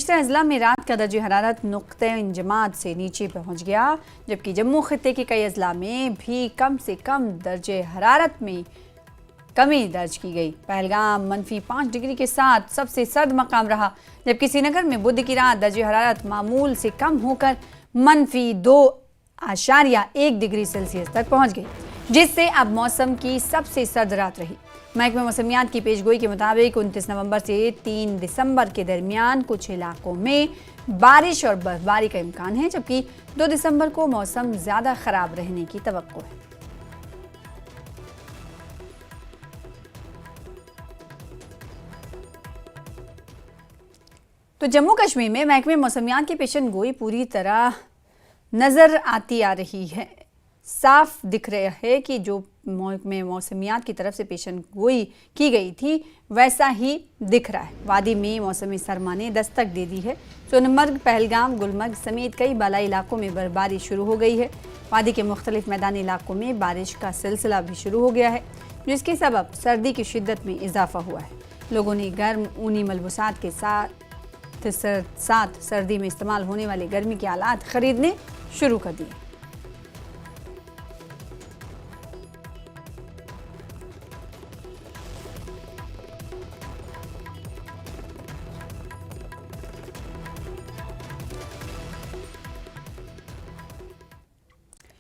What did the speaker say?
बेशतर अजला में रात का दर्ज हरारत नुक्ते इंजमात से नीचे पहुँच गया, जबकि जम्मू खित्ते के कई अजला में भी कम से कम दर्ज हरारत में कमी दर्ज की गई। पहलगाम -5 डिग्री के साथ सबसे सर्द मकाम रहा, जबकि श्रीनगर में बुध की रात दर्ज हरारत मामूल से कम होकर -2.1 डिग्री सेल्सियस तक पहुंच गई, जिससे अब मौसम की सबसे सर्द रात रही। महकमे मौसमियात की पेशगोई के मुताबिक 29 नवंबर से 3 दिसंबर के दरमियान कुछ इलाकों में बारिश और बर्फबारी का इम्कान है, जबकि 2 दिसंबर को मौसम ज़्यादा ख़राब रहने की तवक्को है। तो जम्मू कश्मीर में महकमे मौसमियात की पेशन गोई पूरी तरह नज़र आती आ रही है। साफ दिख रहा है कि जो महकमे मौसमियात की तरफ से पेशन गोई की गई थी वैसा ही दिख रहा है। वादी में मौसमी सरमा ने दस्तक दे दी है। सोनमर्ग, पहलगाम, गुलमर्ग समेत कई बालाई इलाकों में बर्फबारी शुरू हो गई है। वादी के मुख्तलिफ मैदानी इलाकों में बारिश का सिलसिला भी शुरू हो गया है, जिसके सबब सर्दी की शिद्दत में इजाफा हुआ है। लोगों ने गर्म ऊनी मलबूसात के साथ सर्दी में इस्तेमाल होने वाले गर्मी के आलात खरीदने शुरू कर दिए।